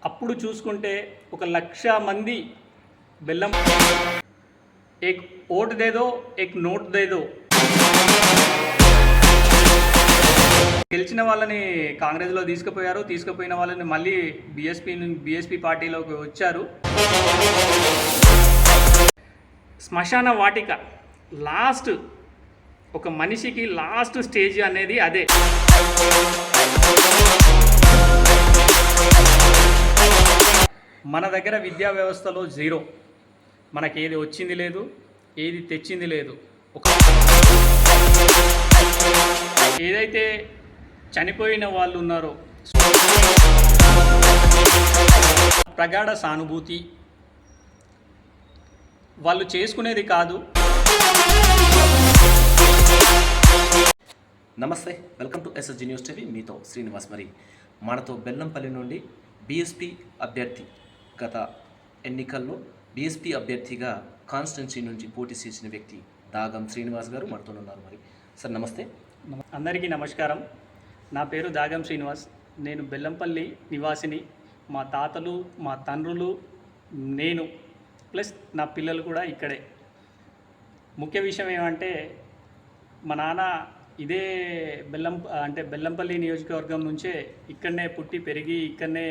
అప్పుడు చూసుకుంటే 1,00,000 మంది బెల్లం ఏక్ ఓట్ దేదో ఏక్ నోట్ దేదో గెలిచిన వాళ్ళని కాంగ్రెస్లో తీసుకుపోయిన వాళ్ళని మళ్ళీ బీఎస్పీ పార్టీలోకి వచ్చారు. శ్మశాన వాటిక లాస్ట్ ఒక మనిషికి లాస్ట్ స్టేజ్ అనేది అదే. మన దగ్గర విద్యా వ్యవస్థలో జీరో. మనకి ఏది వచ్చింది లేదు, ఏది తెచ్చింది లేదు. ఏదైతే చనిపోయిన వాళ్ళు ఉన్నారో ప్రగాఢ సానుభూతి వాళ్ళు చేసుకునేది కాదు. నమస్తే, welcome to SSG news TV. మీతో శ్రీనివాస్. మరి మనతో బెల్లంపల్లి నుండి బీఎస్పీ అభ్యర్థి గత ఎన్నికల్లో బీఎస్పీ అభ్యర్థిగా కాన్స్టిట్యున్సీ నుంచి పోటీ చేసిన వ్యక్తి దాగం శ్రీనివాస్ గారు మనతో ఉన్నారు. మరి సార్ నమస్తే. అందరికీ నమస్కారం. నా పేరు దాగం శ్రీనివాస్. నేను బెల్లంపల్లి నివాసిని. మా తాతలు, మా తండ్రులు, నేను ప్లస్ నా పిల్లలు కూడా ఇక్కడే. ముఖ్య విషయం ఏమంటే మా నాన్న ఇదే బెల్లంపల్లి నియోజకవర్గం నుంచే ఇక్కడనే పుట్టి పెరిగి ఇక్కడనే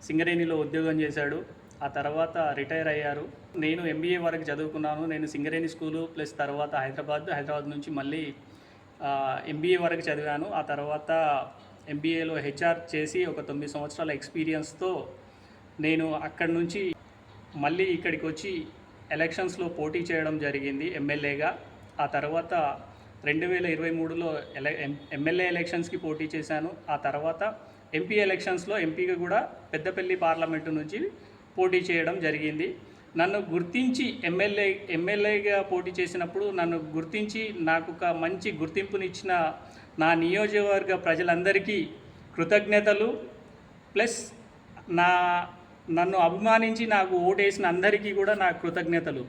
సింగరేణిలో ఉద్యోగం చేశాడు. ఆ తర్వాత రిటైర్ అయ్యారు. నేను ఎంబీఏ వరకు చదువుకున్నాను. నేను సింగరేణి స్కూలు ప్లస్ తర్వాత హైదరాబాద్ నుంచి మళ్ళీ ఎంబీఏ వరకు చదివాను. ఆ తర్వాత ఎంబీఏలో హెచ్ఆర్ చేసి ఒక 9 సంవత్సరాల ఎక్స్పీరియన్స్తో నేను అక్కడి నుంచి మళ్ళీ ఇక్కడికి వచ్చి ఎలక్షన్స్లో పోటీ చేయడం జరిగింది ఎమ్మెల్యేగా. ఆ తర్వాత 2023లో ఎమ్మెల్యే ఎలక్షన్స్కి పోటీ చేశాను. ఆ తర్వాత ఎంపీ ఎలక్షన్స్లో ఎంపీగా కూడా పెద్దపల్లి పార్లమెంటు నుంచి పోటీ చేయడం జరిగింది. నన్ను గుర్తించి ఎమ్మెల్యేగా పోటీ చేసినప్పుడు నన్ను గుర్తించి నాకు ఒక మంచి గుర్తింపునిచ్చిన నా నియోజకవర్గ ప్రజలందరికీ కృతజ్ఞతలు. ప్లస్ నన్ను అభిమానించి నాకు ఓటేసిన అందరికీ కూడా నా కృతజ్ఞతలు.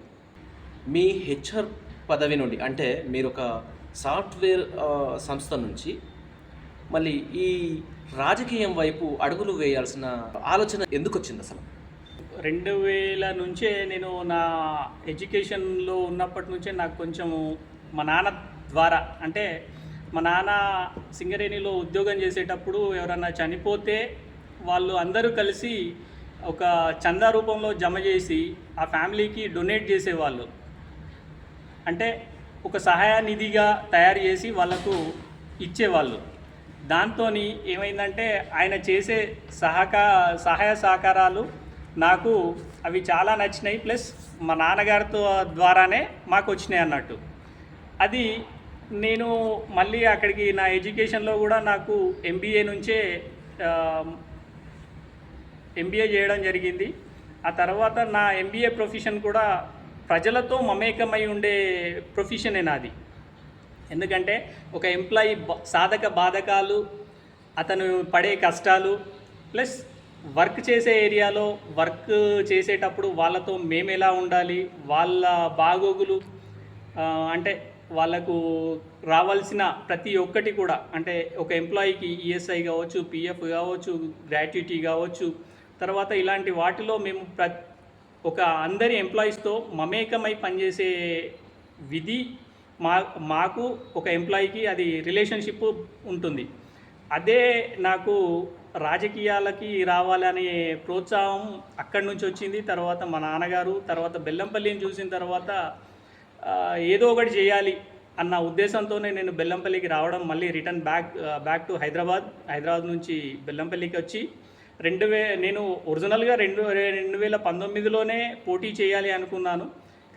మీ హెచ్ఆర్ పదవి నుండి అంటే మీరు ఒక సాఫ్ట్వేర్ సంస్థ నుంచి మళ్ళీ ఈ రాజకీయం వైపు అడుగులు వేయాల్సిన ఆలోచన ఎందుకు వచ్చింది అసలు? 2000 నుంచే నేను నా ఎడ్యుకేషన్లో ఉన్నప్పటి నుంచే నాకు కొంచెము మా నాన్న ద్వారా, అంటే మా నాన్న సింగరేణిలో ఉద్యోగం చేసేటప్పుడు ఎవరన్నా చనిపోతే వాళ్ళు అందరూ కలిసి ఒక చందా రూపంలో జమ చేసి ఆ ఫ్యామిలీకి డొనేట్ చేసేవాళ్ళు. అంటే ఒక సహాయ నిధిగా తయారు చేసి వాళ్ళకు ఇచ్చేవాళ్ళు. దాంతో ఏమైందంటే ఆయన చేసే సహాయ సహకారాలు నాకు అవి చాలా నచ్చినాయి. ప్లస్ మా నాన్నగారితో ద్వారానే మాకు వచ్చినాయి అన్నట్టు. అది నేను మళ్ళీ అక్కడికి నా ఎడ్యుకేషన్లో కూడా నాకు ఎంబీఏ నుంచే ఎంబీఏ చేయడం జరిగింది. ఆ తర్వాత నా ఎంబీఏ ప్రొఫెషన్ కూడా ప్రజలతో మమేకమై ఉండే ప్రొఫెషనే నాది. ఎందుకంటే ఒక ఎంప్లాయీ సాధక బాధకాలు, అతను పడే కష్టాలు, ప్లస్ వర్క్ చేసే ఏరియాలో వర్క్ చేసేటప్పుడు వాళ్ళతో మేము ఎలా ఉండాలి, వాళ్ళ బాగోగులు, అంటే వాళ్ళకు రావాల్సిన ప్రతి ఒక్కటి కూడా, అంటే ఒక ఎంప్లాయీకి ఈఎస్ఐ కావచ్చు, పిఎఫ్ కావచ్చు, గ్రాట్యుటీ కావచ్చు, తర్వాత ఇలాంటి వాటిలో మేము ఒక అందరి ఎంప్లాయీస్తో మమేకమై పనిచేసే విధి మాకు ఒక ఎంప్లాయీకి అది రిలేషన్షిప్ ఉంటుంది. అదే నాకు రాజకీయాలకి రావాలనే ప్రోత్సాహం అక్కడి నుంచి వచ్చింది. తర్వాత మా నాన్నగారు, తర్వాత బెల్లంపల్లిని చూసిన తర్వాత ఏదో ఒకటి చేయాలి అన్న ఉద్దేశంతోనే నేను బెల్లంపల్లికి రావడం, మళ్ళీ రిటర్న్ బ్యాక్ టు హైదరాబాద్ నుంచి బెల్లంపల్లికి వచ్చి నేను ఒరిజినల్గా 2019లోనే పోటీ చేయాలి అనుకున్నాను.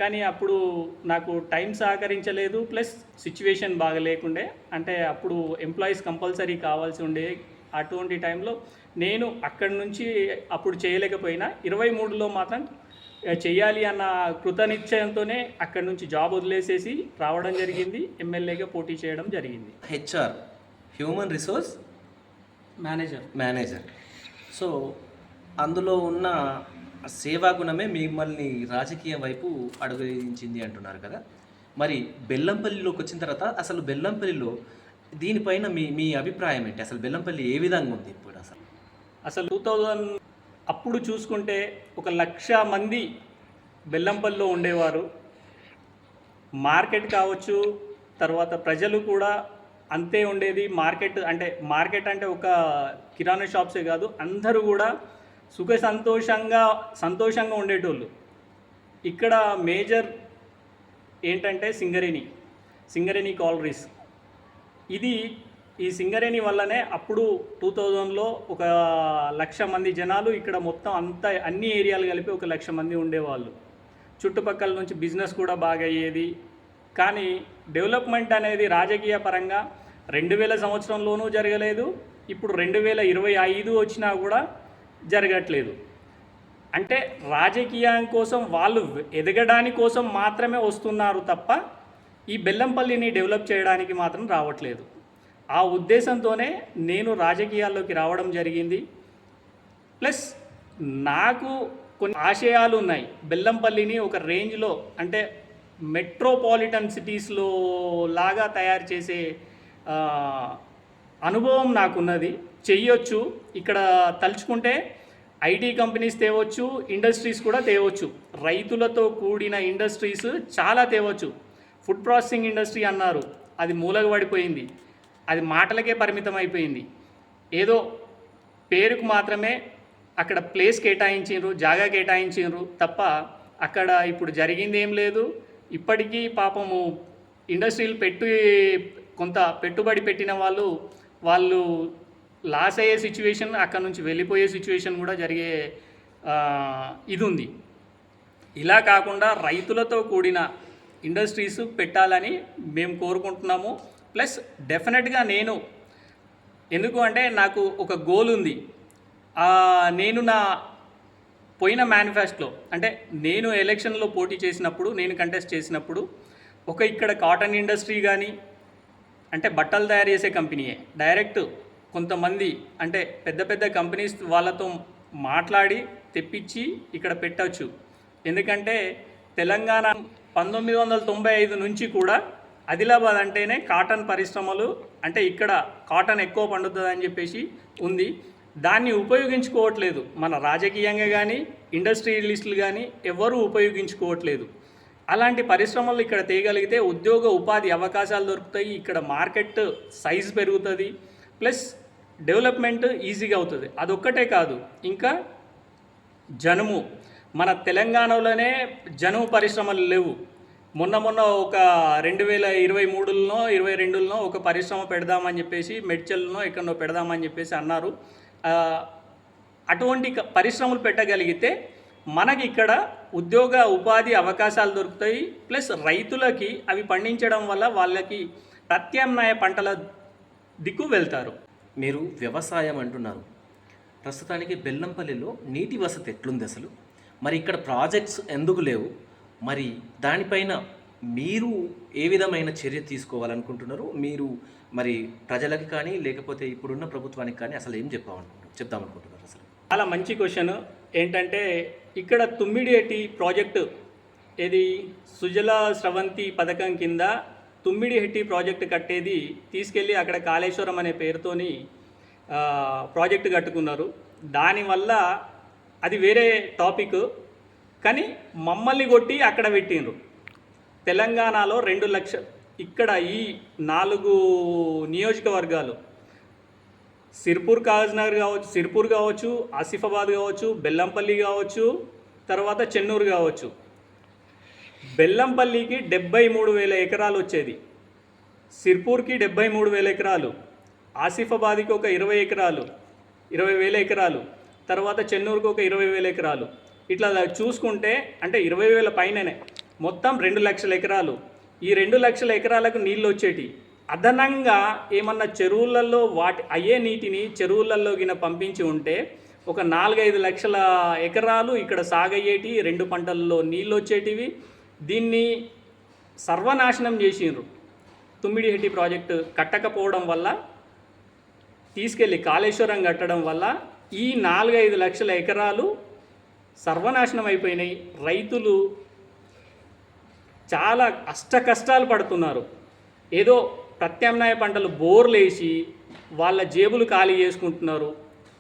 కానీ అప్పుడు నాకు టైం సహకరించలేదు, ప్లస్ సిచ్యువేషన్ బాగా లేకుండే. అంటే అప్పుడు ఎంప్లాయీస్ కంపల్సరీ కావాల్సి ఉండే. అటువంటి టైంలో నేను అక్కడి నుంచి అప్పుడు చేయలేకపోయినా 23లో మాత్రం చేయాలి అన్న కృతనిశ్చయంతోనే అక్కడి నుంచి జాబ్ వదిలేసేసి రావడం జరిగింది. ఎమ్మెల్యేగా పోటీ చేయడం జరిగింది. HR, human resource manager. So అందులో ఉన్న సేవా గుణమే మిమ్మల్ని రాజకీయ వైపు అడుగుదించింది అంటున్నారు కదా. మరి బెల్లంపల్లిలోకి వచ్చిన తర్వాత అసలు బెల్లంపల్లిలో దీనిపైన మీ అభిప్రాయం ఏంటి? అసలు బెల్లంపల్లి ఏ విధంగా ఉంది ఇప్పుడు? అసలు 2000 అప్పుడు చూసుకుంటే 1,00,000 మంది బెల్లంపల్లిలో ఉండేవారు. మార్కెట్ కావచ్చు, తర్వాత ప్రజలు కూడా అంతే ఉండేది. మార్కెట్ అంటే ఒక కిరాణా షాప్సే కాదు, అందరూ కూడా సంతోషంగా ఉండేటోళ్ళు. ఇక్కడ మేజర్ ఏంటంటే సింగరేణి కాలరీస్. ఈ సింగరేణి వల్లనే అప్పుడు 2000లో 1,00,000 మంది జనాలు ఇక్కడ మొత్తం అన్ని ఏరియాలు కలిపి 1,00,000 మంది ఉండేవాళ్ళు. చుట్టుపక్కల నుంచి బిజినెస్ కూడా బాగా అయ్యేది. కానీ డెవలప్మెంట్ అనేది రాజకీయ పరంగా 2000 సంవత్సరంలోనూ జరగలేదు, ఇప్పుడు 2025 వచ్చినా కూడా జరగట్లేదు. అంటే రాజకీయం కోసం వాళ్ళు ఎదగడానికి కోసం మాత్రమే వస్తున్నారు తప్ప ఈ బెల్లంపల్లిని డెవలప్ చేయడానికి మాత్రం రావట్లేదు. ఆ ఉద్దేశంతోనే నేను రాజకీయాల్లోకి రావడం జరిగింది. ప్లస్ నాకు కొన్ని ఆశయాలు ఉన్నాయి. బెల్లంపల్లిని ఒక రేంజ్లో అంటే మెట్రోపాలిటన్ సిటీస్లో లాగా తయారు చేసే అనుభవం నాకున్నది. చెయ్యొచ్చు. ఇక్కడ తలుచుకుంటే ఐటీ కంపెనీస్ తేవచ్చు, ఇండస్ట్రీస్ కూడా తేవచ్చు. రైతులతో కూడిన ఇండస్ట్రీస్ చాలా తేవచ్చు. ఫుడ్ ప్రాసెసింగ్ ఇండస్ట్రీ అన్నారు, అది మూలగ పడిపోయింది. అది మాటలకే పరిమితం అయిపోయింది. ఏదో పేరుకు మాత్రమే అక్కడ ప్లేస్ కేటాయించారు, జాగా కేటాయించారు తప్ప అక్కడ ఇప్పుడు జరిగింది ఏం లేదు. ఇప్పటికీ పాపము ఇండస్ట్రీలు కొంత పెట్టుబడి పెట్టిన వాళ్ళు లాస్ అయ్యే సిచ్యువేషన్, అక్కడ నుంచి వెళ్ళిపోయే సిచ్యువేషన్ కూడా జరిగే ఇది ఉంది. ఇలా కాకుండా రైతులతో కూడిన ఇండస్ట్రీస్ పెట్టాలని మేము కోరుకుంటున్నాము. ప్లస్ డెఫినెట్గా ఎందుకు అంటే నాకు ఒక గోల్ ఉంది. నేను నా పోయిన మేనిఫెస్టోలో అంటే నేను ఎలక్షన్లో పోటీ చేసినప్పుడు, నేను కంటెస్ట్ చేసినప్పుడు ఇక్కడ కాటన్ ఇండస్ట్రీ కానీ అంటే బట్టలు తయారు చేసే కంపెనీయే డైరెక్ట్ కొంతమంది అంటే పెద్ద పెద్ద కంపెనీస్ వాళ్ళతో మాట్లాడి తెప్పించి ఇక్కడ పెట్టవచ్చు. ఎందుకంటే తెలంగాణ 1995 నుంచి కూడా ఆదిలాబాద్ అంటేనే కాటన్ పరిశ్రమలు అంటే ఇక్కడ కాటన్ ఎక్కువ పండుతుందని చెప్పేసి ఉంది. దాన్ని ఉపయోగించుకోవట్లేదు మన రాజకీయంగా కానీ ఇండస్ట్రియలిస్టులు కానీ ఎవరూ ఉపయోగించుకోవట్లేదు. అలాంటి పరిశ్రమలు ఇక్కడ తేగలిగితే ఉద్యోగ ఉపాధి అవకాశాలు దొరుకుతాయి, ఇక్కడ మార్కెట్ సైజ్ పెరుగుతుంది, ప్లస్ డెవలప్మెంట్ ఈజీగా అవుతుంది. అదొక్కటే కాదు, ఇంకా మన తెలంగాణలోనే జనుము పరిశ్రమలు లేవు. మొన్న ఒక 2023లోనో 2022లోనో ఒక పరిశ్రమ పెడదామని చెప్పేసి మెడ్చల్లో ఎక్కడో పెడదామని చెప్పేసి అన్నారు. అటువంటి పరిశ్రమలు పెట్టగలిగితే మనకి ఇక్కడ ఉద్యోగ ఉపాధి అవకాశాలు దొరుకుతాయి. ప్లస్ రైతులకి అవి పండించడం వల్ల వాళ్ళకి ప్రత్యామ్నాయ పంటల దిక్కు వెళ్తారు. మీరు వ్యవసాయం అంటున్నారు, ప్రస్తుతానికి బెల్లంపల్లిలో నీటి వసతి ఎట్లుంది అసలు? మరి ఇక్కడ ప్రాజెక్ట్స్ ఎందుకు లేవు? మరి దానిపైన మీరు ఏ విధమైన చర్య తీసుకోవాలనుకుంటున్నారు? మీరు మరి ప్రజలకి కానీ లేకపోతే ఇప్పుడున్న ప్రభుత్వానికి కానీ అసలు ఏం చెప్దామనుకుంటున్నారు? అసలు చాలా మంచి క్వశ్చన్. ఏంటంటే ఇక్కడ తుమ్మిడిహెట్టి ప్రాజెక్టు ఇది సుజల స్రవంతి పథకం కింద తుమ్మిడిహెట్టి ప్రాజెక్టు కట్టేది తీసుకెళ్ళి అక్కడ కాళేశ్వరం అనే పేరుతోని ప్రాజెక్టు కట్టుకున్నారు. దానివల్ల అది వేరే టాపిక్, కానీ మమ్మల్ని కొట్టి అక్కడ పెట్టిండ్రు. తెలంగాణలో 2 లక్షలు ఇక్కడ ఈ 4 నియోజకవర్గాలు సిర్పూర్ కావచ్చు, ఆసిఫాబాద్ కావచ్చు, బెల్లంపల్లి కావచ్చు, తర్వాత చెన్నూరు కావచ్చు. బెల్లంపల్లికి 73,000 ఎకరాలు వచ్చేది, సిర్పూర్కి 73,000 ఎకరాలు, ఆసిఫాబాద్కి ఒక 20,000 ఎకరాలు, తర్వాత చెన్నూరుకి ఒక 20,000 ఎకరాలు. ఇట్లా చూసుకుంటే అంటే 20,000 పైననే మొత్తం 2 లక్షల ఎకరాలు. ఈ 2 లక్షల ఎకరాలకు నీళ్ళు వచ్చేటి. అదనంగా ఏమన్నా చెరువులలో అయ్యే నీటిని చెరువులలో గిన పంపించి ఉంటే ఒక 4-5 లక్షల ఎకరాలు ఇక్కడ సాగయ్యేటి, 2 పంటల్లో నీళ్ళు వచ్చేటివి. దీన్ని సర్వనాశనం చేసిండ్రు. తుమ్మిడిహెట్టి ప్రాజెక్టు కట్టకపోవడం వల్ల, తీసుకెళ్ళి కాళేశ్వరం కట్టడం వల్ల ఈ 4-5 లక్షల ఎకరాలు సర్వనాశనం అయిపోయినాయి. రైతులు చాలా కష్టాలు పడుతున్నారు. ఏదో ప్రత్యామ్నాయ పంటలు బోర్లేసి వాళ్ళ జేబులు ఖాళీ చేసుకుంటున్నారు.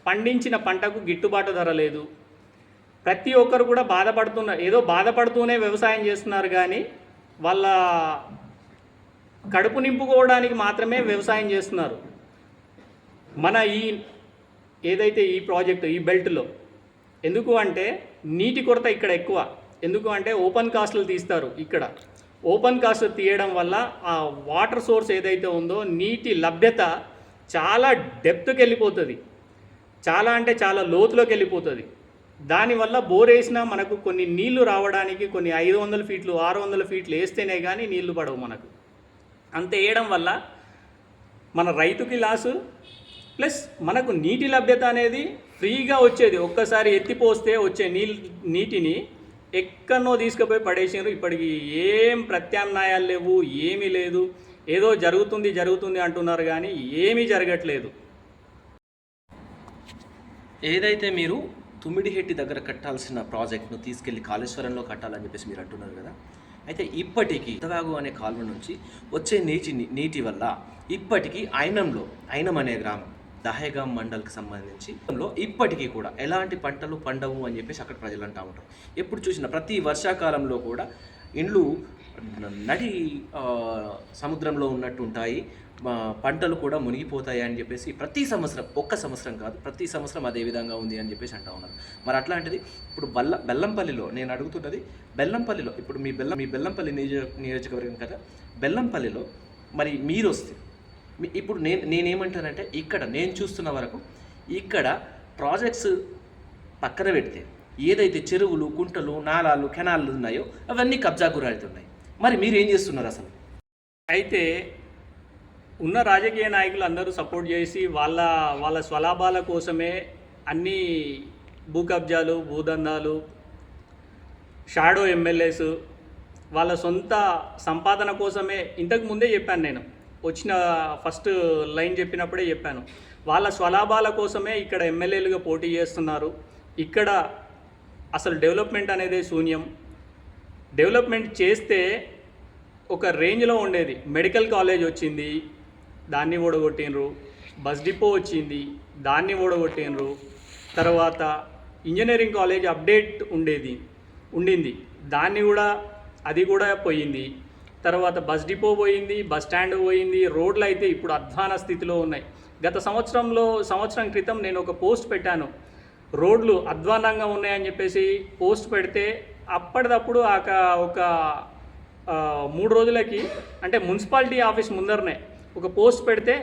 పండించిన పంటకు గిట్టుబాటు ధర లేదు. ప్రతి ఒక్కరు కూడా బాధపడుతున్నారు, ఏదో బాధపడుతూనే వ్యవసాయం చేస్తున్నారు కానీ వాళ్ళ కడుపు నింపుకోవడానికి మాత్రమే వ్యవసాయం చేస్తున్నారు. మన ఏదైతే ఈ ప్రాజెక్టు ఈ బెల్ట్లో ఎందుకు అంటే నీటి కొరత ఇక్కడ ఎక్కువ. ఎందుకు అంటే ఓపెన్ కాస్ట్లు తీస్తారు. ఇక్కడ ఓపెన్ కాస్ట్ తీయడం వల్ల ఆ వాటర్ సోర్స్ ఏదైతే ఉందో నీటి లభ్యత చాలా డెప్త్కి వెళ్ళిపోతుంది, చాలా అంటే చాలా లోతులోకి వెళ్ళిపోతుంది. దానివల్ల బోర్ వేసినా మనకు కొన్ని నీళ్లు రావడానికి కొన్ని 500 ఫీట్లు 600 ఫీట్లు వేస్తేనే కానీ నీళ్లు పడవు మనకు. అంత వేయడం వల్ల మన రైతుకి లాసు, ప్లస్ మనకు నీటి లభ్యత అనేది ఫ్రీగా వచ్చేది. ఒక్కసారి ఎత్తిపోస్తే వచ్చే నీటిని ఎక్కడనో తీసుకుపోయి పడేసారు. ఇప్పటికి ఏం ప్రత్యామ్నాయాలు లేవు, ఏమీ లేదు. ఏదో జరుగుతుంది అంటున్నారు కానీ ఏమీ జరగట్లేదు. ఏదైతే మీరు తుమ్మిడిహెట్టి దగ్గర కట్టాల్సిన ప్రాజెక్ట్ను తీసుకెళ్లి కాళేశ్వరంలో కట్టాలని చెప్పేసి మీరు అంటున్నారు కదా, అయితే ఇప్పటికీ ఉత్తవాగు అనే కాలువ నుంచి వచ్చే నీటి వల్ల ఇప్పటికీ ఐనం అనే గ్రామం దహేగాం మండల్కి సంబంధించి ఇప్పటికీ కూడా ఎలాంటి పంటలు పండవు అని చెప్పేసి అక్కడ ప్రజలు అంటూ ఉంటారు. ఎప్పుడు చూసినా ప్రతి వర్షాకాలంలో కూడా ఇండ్లు నడి సముద్రంలో ఉన్నట్టు ఉంటాయి, పంటలు కూడా మునిగిపోతాయి అని చెప్పేసి ప్రతి సంవత్సరం, ఒక్క సంవత్సరం కాదు ప్రతి సంవత్సరం అదే విధంగా ఉంది అని చెప్పేసి అంటూ ఉన్నారు. మరి అట్లాంటిది ఇప్పుడు బెల్లంపల్లిలో నేను అడుగుతున్నది, బెల్లంపల్లిలో ఇప్పుడు మీ బెల్లంపల్లి నియోజకవర్గం కదా, బెల్లంపల్లిలో మరి మీరు వస్తే ఇప్పుడు నేనేమంటానంటే ఇక్కడ నేను చూస్తున్న వరకు ఇక్కడ ప్రాజెక్ట్స్ పక్కన పెడితే ఏదైతే చెరువులు, కుంటలు, నాలాలు, కెనాళ్ళు ఉన్నాయో అవన్నీ కబ్జా గురవుతున్నాయి. మరి మీరు ఏం చేస్తున్నారు అసలు? అయితే ఉన్న రాజకీయ నాయకులు అందరూ సపోర్ట్ చేసి వాళ్ళ స్వలాభాల కోసమే అన్ని భూ కబ్జాలు, భూదందాలు, షాడో ఎమ్మెల్యేస్ వాళ్ళ సొంత సంపాదన కోసమే. ఇంతకు ముందే చెప్పాను, నేను వచ్చిన ఫస్ట్ లైన్ చెప్పినప్పుడే చెప్పాను, వాళ్ళ స్వలాభాల కోసమే ఇక్కడ ఎమ్మెల్యేలుగా పోటీ చేస్తున్నారు. ఇక్కడ అసలు డెవలప్మెంట్ అనేది శూన్యం. డెవలప్మెంట్ చేస్తే ఒక రేంజ్లో ఉండేది. మెడికల్ కాలేజ్ వచ్చింది, దాన్ని ఓడగొట్టినరు. బస్ డిపో వచ్చింది, దాన్ని ఓడగొట్టినరు. తర్వాత ఇంజనీరింగ్ కాలేజ్ అప్డేట్ ఉండింది, దాన్ని కూడా అది కూడా పోయింది. తర్వాత బస్ డిపో పోయింది, బస్ స్టాండ్ పోయింది. రోడ్లు అయితే ఇప్పుడు అధ్వాన స్థితిలో ఉన్నాయి. గత సంవత్సరం క్రితం నేను ఒక పోస్ట్ పెట్టాను, రోడ్లు అధ్వానంగా ఉన్నాయని చెప్పేసి పోస్ట్ పెడితే అప్పటిదప్పుడు ఒక 3 రోజులకి, అంటే మున్సిపాలిటీ ఆఫీస్ ముందరనే ఒక పోస్ట్ పెడితే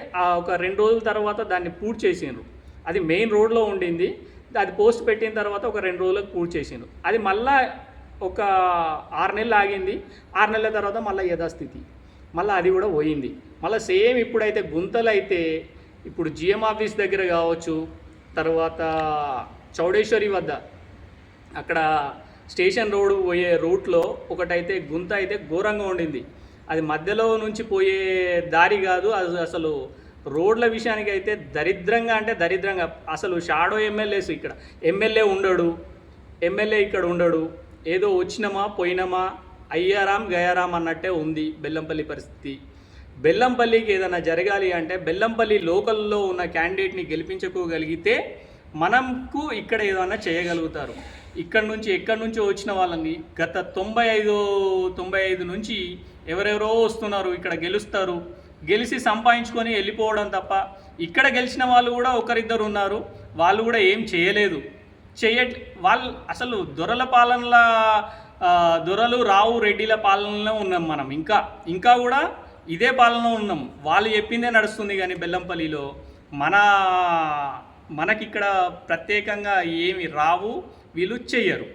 ఒక 2 రోజుల తర్వాత దాన్ని పూర్తి చేసిండ్రు. అది మెయిన్ రోడ్లో ఉండింది, అది పోస్ట్ పెట్టిన తర్వాత ఒక 2 రోజులకు పూర్తి చేసిండ్రు. అది మళ్ళా ఒక 6 నెలలు ఆగింది. 6 నెలల తర్వాత మళ్ళీ యథాస్థితి, మళ్ళీ అది కూడా పోయింది. మళ్ళీ సేమ్ ఇప్పుడైతే గుంతలు అయితే ఇప్పుడు జిఎం ఆఫీస్ దగ్గర కావచ్చు, తర్వాత చౌడేశ్వరి వద్ద అక్కడ స్టేషన్ రోడ్ పోయే రూట్లో ఒకటైతే గుంత అయితే ఘోరంగా ఉండింది. అది మధ్యలో నుంచి పోయే దారి కాదు, అది అసలు రోడ్ల విషయానికి అయితే దరిద్రంగా అసలు షాడో ఎమ్మెల్యేస్ ఇక్కడ ఎమ్మెల్యే ఇక్కడ ఉండడు. ఏదో వచ్చినామా పోయినామా అయ్యారాం గయారాం అన్నట్టే ఉంది బెల్లంపల్లి పరిస్థితి. బెల్లంపల్లికి ఏదైనా జరగాలి అంటే బెల్లంపల్లి లోకల్లో ఉన్న క్యాండిడేట్ని గెలిపించుకోగలిగితే మనకు ఇక్కడ ఏదైనా చేయగలుగుతారు. ఎక్కడి నుంచి వచ్చిన వాళ్ళని గత 95 నుంచి ఎవరెవరో వస్తున్నారు, ఇక్కడ గెలుస్తారు, గెలిచి సంపాదించుకొని వెళ్ళిపోవడం తప్ప ఇక్కడ గెలిచిన వాళ్ళు కూడా ఒకరిద్దరు ఉన్నారు, వాళ్ళు కూడా ఏం చేయలేదు. వాళ్ళు అసలు దొరలు రావు రెడ్డిల పాలనలో ఉన్నాం మనం. ఇంకా కూడా ఇదే పాలనలో ఉన్నాం. వాళ్ళు చెప్పిందే నడుస్తుంది. కానీ బెల్లంపల్లిలో మనకిక్కడ ప్రత్యేకంగా ఏమి రావు, వీళ్ళు చెయ్యరు.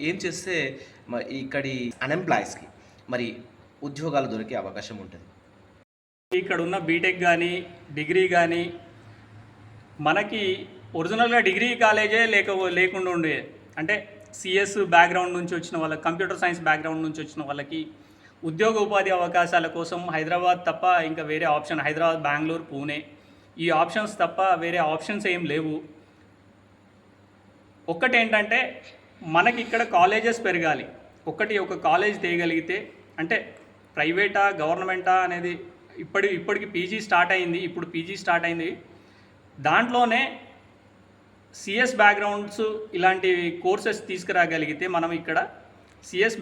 ఏం చేస్తే ఇక్కడి అన్ఎంప్లాయీస్కి మరి ఉద్యోగాలు దొరికే అవకాశం ఉంటుంది? ఇక్కడ ఉన్న బీటెక్ కానీ డిగ్రీ కానీ మనకి ఒరిజినల్గా డిగ్రీ కాలేజే లేకుండా ఉండే, అంటే సిఎస్ బ్యాక్గ్రౌండ్ నుంచి వచ్చిన వాళ్ళకి, కంప్యూటర్ సైన్స్ బ్యాక్గ్రౌండ్ నుంచి వచ్చిన వాళ్ళకి ఉద్యోగ ఉపాధి అవకాశాల కోసం హైదరాబాద్ తప్ప ఇంకా వేరే ఆప్షన్, హైదరాబాద్, బెంగళూరు, పూణే, ఈ ఆప్షన్స్ తప్ప వేరే ఆప్షన్స్ ఏం లేవు. ఒక్కటేంటంటే మనకి ఇక్కడ కాలేజెస్ పెరగాలి. ఒక కాలేజ్ తీయగలిగితే, అంటే ప్రైవేటా గవర్నమెంటా అనేది ఇప్పటికి పీజీ స్టార్ట్ అయింది. దాంట్లోనే సిఎస్ బ్యాక్గ్రౌండ్స్ ఇలాంటి కోర్సెస్ తీసుకురాగలిగితే మనం ఇక్కడ సిఎస్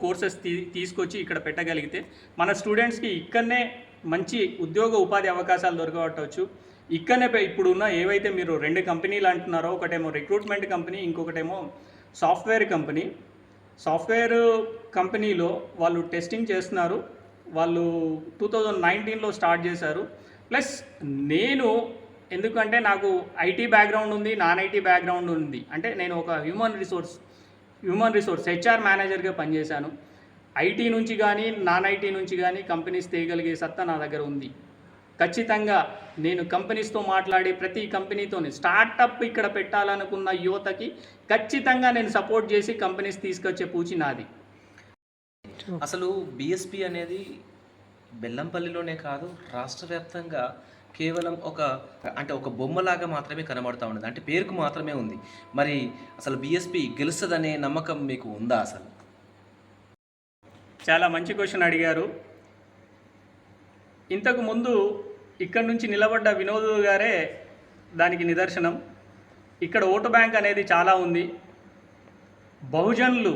కోర్సెస్ తీసుకొచ్చి ఇక్కడ పెట్టగలిగితే మన స్టూడెంట్స్కి ఇక్కడనే మంచి ఉద్యోగ ఉపాధి అవకాశాలు దొరకవచ్చు. ఇక్కడనే ఇప్పుడున్న ఏవైతే మీరు 2 కంపెనీలు అంటున్నారో, ఒకటేమో రిక్రూట్మెంట్ కంపెనీ, ఇంకొకటేమో సాఫ్ట్వేర్ కంపెనీ. సాఫ్ట్వేర్ కంపెనీలో వాళ్ళు టెస్టింగ్ చేస్తున్నారు. వాళ్ళు 2019లో స్టార్ట్ చేశారు. ప్లస్ నేను ఎందుకంటే నాకు ఐటీ బ్యాక్గ్రౌండ్ ఉంది, నాన్ ఐటీ బ్యాక్గ్రౌండ్ ఉంది. అంటే నేను ఒక హ్యూమన్ రిసోర్స్ హెచ్ఆర్ మేనేజర్గా పనిచేశాను. ఐటీ నుంచి కానీ నాన్ ఐటీ నుంచి కానీ కంపెనీస్ తీయగలిగే సత్తా నా దగ్గర ఉంది. ఖచ్చితంగా నేను కంపెనీస్తో మాట్లాడి ప్రతి కంపెనీతోని స్టార్టప్ ఇక్కడ పెట్టాలనుకున్న యువతకి ఖచ్చితంగా నేను సపోర్ట్ చేసి కంపెనీస్ తీసుకొచ్చే పూచి నాది. అసలు బీఎస్పీ అనేది బెల్లంపల్లిలోనే కాదు, రాష్ట్ర వ్యాప్తంగా కేవలం ఒక బొమ్మలాగా మాత్రమే కనబడుతూ ఉన్నది. అంటే పేరుకు మాత్రమే ఉంది. మరి అసలు బీఎస్పీ గెలుస్తుందనే నమ్మకం మీకు ఉందా? అసలు చాలా మంచి క్వశ్చన్ అడిగారు. ఇంతకు ముందు ఇక్కడ నుంచి నిలబడ్డ వినోద్ గారే దానికి నిదర్శనం. ఇక్కడ ఓటు బ్యాంక్ అనేది చాలా ఉంది. బహుజనులు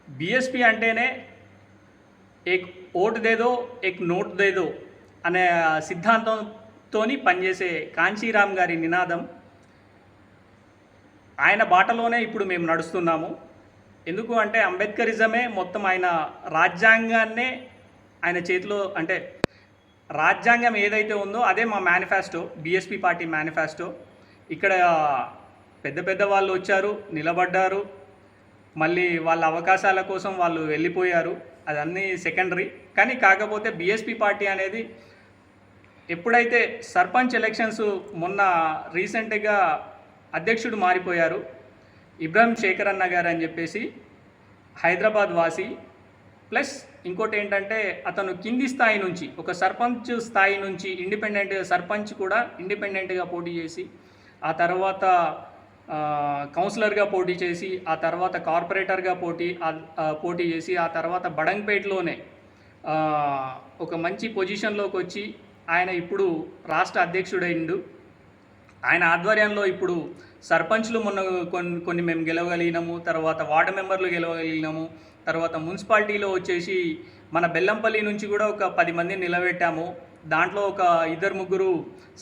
బీఎస్పీ అంటేనే ఏక్ ఓటు దేదో ఏక్ నోట్ దేదో అనే సిద్ధాంతంతో పనిచేసే కాంచీరామ్ గారి నినాదం. ఆయన బాటలోనే ఇప్పుడు మేము నడుస్తున్నాము. ఎందుకు అంటే అంబేద్కరిజమే మొత్తం ఆయన రాజ్యాంగాన్నే ఆయన చేతిలో, అంటే రాజ్యాంగం ఏదైతే ఉందో అదే మా మేనిఫెస్టో, బీఎస్పీ పార్టీ మేనిఫెస్టో. ఇక్కడ పెద్ద వాళ్ళు వచ్చారు, నిలబడ్డారు, మళ్ళీ వాళ్ళ అవకాశాల కోసం వాళ్ళు వెళ్ళిపోయారు. అదన్నీ సెకండరీ. కానీ కాకపోతే బీఎస్పీ పార్టీ అనేది ఎప్పుడైతే సర్పంచ్ ఎలక్షన్స్ మొన్న రీసెంట్గా అధ్యక్షుడు మారిపోయారు, ఇబ్రాహిం శేఖర్ అన్న గారు అని చెప్పేసి, హైదరాబాద్ వాసి. ప్లస్ ఇంకోటి ఏంటంటే అతను కింది స్థాయి నుంచి, ఒక సర్పంచ్ స్థాయి నుంచి సర్పంచ్ కూడా ఇండిపెండెంట్గా పోటీ చేసి, ఆ తర్వాత కౌన్సిలర్గా పోటీ చేసి, ఆ తర్వాత కార్పొరేటర్గా పోటీ చేసి, ఆ తర్వాత బడంగ్పేటలోనే ఒక మంచి పొజిషన్లోకి వచ్చి ఆయన ఇప్పుడు రాష్ట్ర అధ్యక్షుడైండు. ఆయన ఆధ్వర్యంలో ఇప్పుడు సర్పంచ్లు మొన్న కొన్ని మేము గెలవగలిగినాము, తర్వాత వార్డు మెంబర్లు గెలవగలిగినాము, తర్వాత మున్సిపాలిటీలో వచ్చేసి మన బెల్లంపల్లి నుంచి కూడా ఒక 10 మందిని నిలబెట్టాము. దాంట్లో ఒక 2-3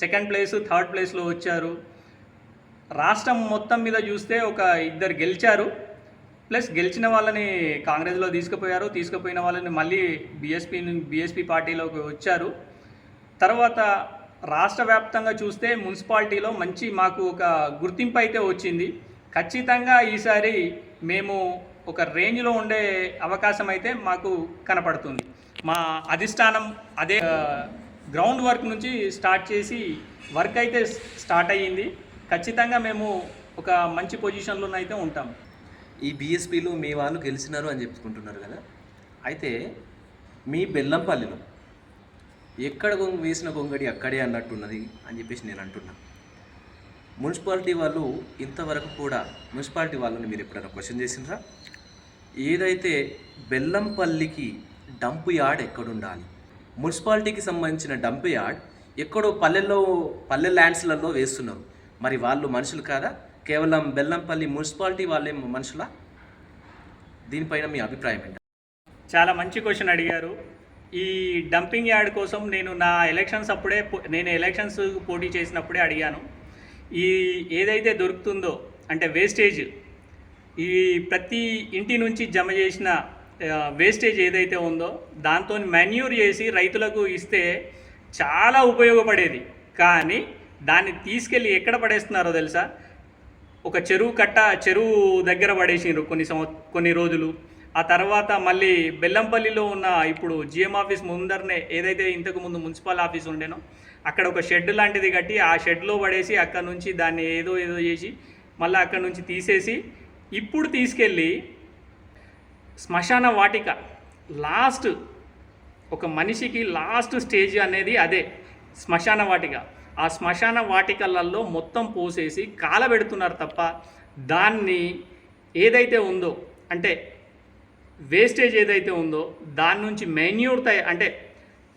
సెకండ్ ప్లేస్, థర్డ్ ప్లేస్లో వచ్చారు. రాష్ట్రం మొత్తం మీద చూస్తే ఒక 2 గెలిచారు. ప్లస్ గెలిచిన వాళ్ళని కాంగ్రెస్లో తీసుకుపోయిన వాళ్ళని మళ్ళీ బీఎస్పీ పార్టీలోకి వచ్చారు. తర్వాత రాష్ట్ర వ్యాప్తంగా చూస్తే మున్సిపాలిటీలో మంచి మాకు ఒక గుర్తింపు అయితే వచ్చింది. ఖచ్చితంగా ఈసారి మేము ఒక రేంజ్లో ఉండే అవకాశం అయితే మాకు కనపడుతుంది. మా అధిష్టానం అదే గ్రౌండ్ వర్క్ నుంచి స్టార్ట్ చేసి వర్క్ అయితే స్టార్ట్ అయ్యింది. ఖచ్చితంగా మేము ఒక మంచి పొజిషన్లోనైతే ఉంటాం. ఈ బీఎస్పీలో మీ వాళ్ళు గెలిచినారు అని చెప్పుకుంటున్నారు కదా, అయితే మీ బెల్లంపల్లిలో ఎక్కడ వేసిన గొంగడి అక్కడే అన్నట్టున్నది అని చెప్పేసి నేను అంటున్నా. మున్సిపాలిటీ వాళ్ళు ఇంతవరకు కూడా మున్సిపాలిటీ వాళ్ళని మీరు ఎప్పుడైనా క్వశ్చన్ చేసినరా? ఏదైతే బెల్లంపల్లికి డంప్ యార్డ్ ఎక్కడుండాలి, మున్సిపాలిటీకి సంబంధించిన డంప్ యార్డ్ ఎక్కడో పల్లె ల్యాండ్స్లలో వేస్తున్నారు. మరి వాళ్ళు మనుషులు కాదా? కేవలం బెల్లంపల్లి మున్సిపాలిటీ వాళ్ళే మనుషులా? దీనిపైన మీ అభిప్రాయం ఏంటి? చాలా మంచి క్వశ్చన్ అడిగారు. ఈ డంపింగ్ యార్డ్ కోసం నేను నా ఎలక్షన్స్ పోటీ చేసినప్పుడే అడిగాను. ఈ ఏదైతే దొరుకుతుందో అంటే వేస్టేజ్, ఈ ప్రతి ఇంటి నుంచి జమ చేసిన వేస్టేజ్ ఏదైతే ఉందో దాంతో మాన్యూర్ చేసి రైతులకు ఇస్తే చాలా ఉపయోగపడేది. కానీ దాన్ని తీసుకెళ్ళి ఎక్కడ పడేస్తున్నారో తెలుసా? ఒక చెరువు దగ్గర పడేసినారు కొన్ని రోజులు. ఆ తర్వాత మళ్ళీ బెల్లంపల్లిలో ఉన్న ఇప్పుడు జిఎం ఆఫీస్ ముందరనే ఏదైతే ఇంతకుముందు మున్సిపల్ ఆఫీస్ ఉండేనో అక్కడ ఒక షెడ్ లాంటిది కట్టి ఆ షెడ్లో పడేసి అక్కడ నుంచి దాన్ని ఏదో చేసి మళ్ళీ అక్కడ నుంచి తీసేసి ఇప్పుడు తీసుకెళ్ళి శ్మశాన వాటిక, లాస్ట్ ఒక మనిషికి లాస్ట్ స్టేజ్ అనేది అదే శ్మశాన వాటిక. ఆ శ్మశాన వాటికలలో మొత్తం పోసేసి కాలబెడుతున్నారు తప్ప దాన్ని ఏదైతే ఉందో అంటే వేస్టేజ్ ఏదైతే ఉందో దాని నుంచి మెన్యూర్ అంటే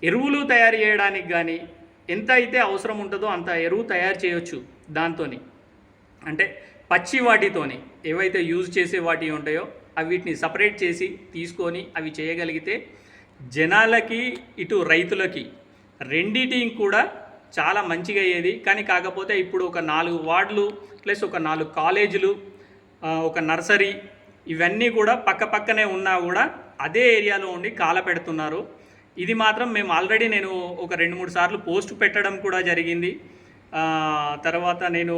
ఎరువులు తయారు చేయడానికి కానీ ఎంత అయితే అవసరం ఉంటుందో అంత ఎరువు తయారు చేయొచ్చు దాంతోని. అంటే పచ్చి వాటితోని ఏవైతే యూజ్ చేసే వాటి ఉంటాయో వీటిని సపరేట్ చేసి తీసుకొని అవి చేయగలిగితే జనాలకి ఇటు రైతులకి రెండిటికి కూడా చాలా మంచిగా అయ్యేది. కానీ కాకపోతే ఇప్పుడు ఒక 4 వార్డులు ప్లస్ ఒక 4 కాలేజీలు, ఒక నర్సరీ, ఇవన్నీ కూడా పక్కనే ఉన్నా కూడా అదే ఏరియాలో ఉండి కాలపెడుతున్నారు. ఇది మాత్రం మేము ఆల్రెడీ నేను ఒక 2-3 సార్లు పోస్ట్ పెట్టడం కూడా జరిగింది. తర్వాత నేను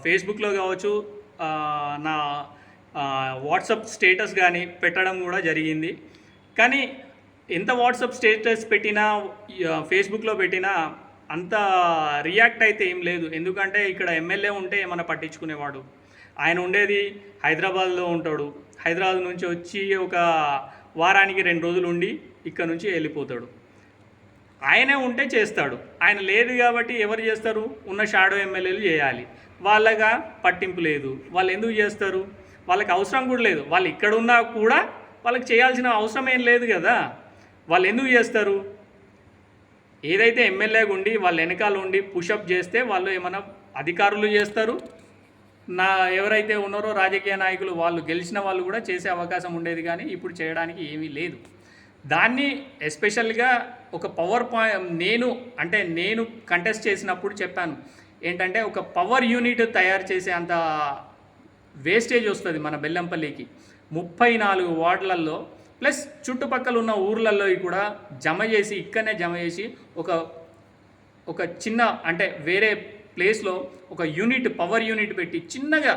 ఫేస్బుక్లో కావచ్చు, నా వాట్సాప్ స్టేటస్ కానీ పెట్టడం కూడా జరిగింది. కానీ ఎంత వాట్సాప్ స్టేటస్ పెట్టినా ఫేస్బుక్లో పెట్టినా అంత రియాక్ట్ అయితే ఏం లేదు. ఎందుకంటే ఇక్కడ ఎమ్మెల్యే ఉంటే ఏమైనా పట్టించుకునేవాడు, ఆయన ఉండేది హైదరాబాద్లో ఉంటాడు. హైదరాబాద్ నుంచి వచ్చి ఒక వారానికి 2 రోజులు ఉండి ఇక్కడ నుంచి వెళ్ళిపోతాడు. ఆయనే ఉంటే చేస్తాడు, ఆయన లేదు కాబట్టి ఎవరు చేస్తారు? ఉన్న షాడో ఎమ్మెల్యేలు చేయాలి. వాళ్ళగా పట్టింపు లేదు. వాళ్ళు ఎందుకు చేస్తారు? వాళ్ళకి అవసరం కూడా లేదు. వాళ్ళు ఇక్కడ ఉన్నా కూడా వాళ్ళకి చేయాల్సిన అవసరం ఏం లేదు కదా. వాళ్ళు ఎందుకు చేస్తారు? ఏదైతే ఎమ్మెల్యేగా ఉండి వాళ్ళ వెనకాల ఉండి పుషప్ చేస్తే వాళ్ళు ఏమైనా అధికారులు చేస్తారు. ఎవరైతే ఉన్నారో రాజకీయ నాయకులు వాళ్ళు గెలిచిన వాళ్ళు కూడా చేసే అవకాశం ఉండేది, కానీ ఇప్పుడు చేయడానికి ఏమీ లేదు. దాన్ని ఎస్పెషల్గా ఒక పవర్ పాయింట్ నేను కంటెస్ట్ చేసినప్పుడు చెప్పాను ఏంటంటే, ఒక పవర్ యూనిట్ తయారు చేసే అంత వేస్టేజ్ వస్తుంది మన బెల్లంపల్లికి 34 వార్డులలో ప్లస్ చుట్టుపక్కల ఉన్న ఊర్లలో కూడా ఇక్కడనే జమ చేసి ఒక చిన్న అంటే వేరే ప్లేస్లో ఒక పవర్ యూనిట్ పెట్టి చిన్నగా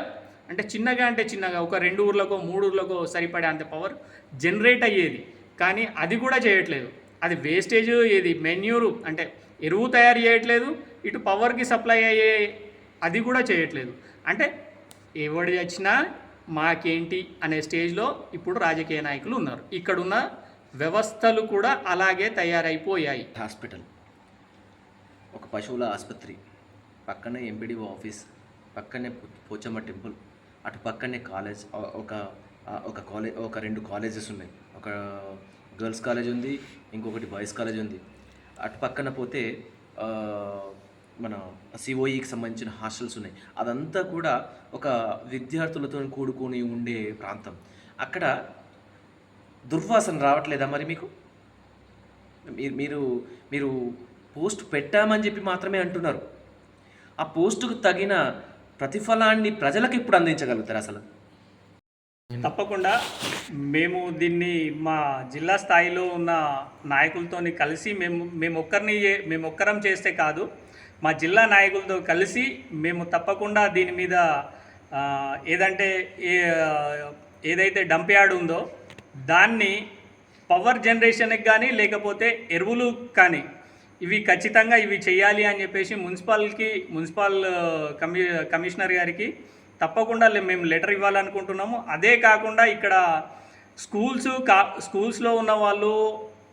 ఒక 2 ఊర్లకో 3 ఊర్లకో సరిపడే అంత పవర్ జనరేట్ అయ్యేది. కానీ అది కూడా చేయట్లేదు. అది వేస్టేజ్, ఏది మెన్యూరు అంటే ఎరువు తయారు చేయట్లేదు, ఇటు పవర్కి సప్లై అయ్యే అది కూడా చేయట్లేదు. అంటే ఎవడు వచ్చినా మాకేంటి అనే స్టేజ్లో ఇప్పుడు రాజకీయ నాయకులు ఉన్నారు. ఇక్కడున్న వ్యవస్థలు కూడా అలాగే తయారైపోయాయి. హాస్పిటల్, ఒక పశువుల ఆసుపత్రి, పక్కనే ఎంపీడీఓ ఆఫీస్, పక్కనే పోచమ్మ టెంపుల్, అటు పక్కనే కాలేజ్, ఒక 2 కాలేజెస్ ఉన్నాయి. ఒక గర్ల్స్ కాలేజ్ ఉంది, ఇంకొకటి బాయ్స్ కాలేజ్ ఉంది. అటు పక్కన పోతే మన సిఓఈకి సంబంధించిన హాస్టల్స్ ఉన్నాయి. అదంతా కూడా ఒక విద్యార్థులతో కూడుకొని ఉండే ప్రాంతం. అక్కడ దుర్వాసన రావట్లేదా మరి మీకు? మీరు పోస్ట్ పెట్టామని చెప్పి మాత్రమే అంటున్నారు. ఆ పోస్టుకు తగిన ప్రతిఫలాన్ని ప్రజలకు ఇప్పుడు అందించగలుగుతారు అసలు? తప్పకుండా మేము దీన్ని మా జిల్లా స్థాయిలో ఉన్న నాయకులతో కలిసి మేము ఒక్కరం చేస్తే కాదు, మా జిల్లా నాయకులతో కలిసి మేము తప్పకుండా దీని మీద ఏదైతే డంప్ యార్డ్ ఉందో దాన్ని పవర్ జనరేషన్కి కానీ లేకపోతే ఎరువులు కానీ ఖచ్చితంగా ఇవి చేయాలి అని చెప్పేసి మున్సిపల్ కమిషనర్ గారికి తప్పకుండా మేము లెటర్ ఇవ్వాలనుకుంటున్నాము. అదే కాకుండా ఇక్కడ స్కూల్స్లో ఉన్న వాళ్ళు,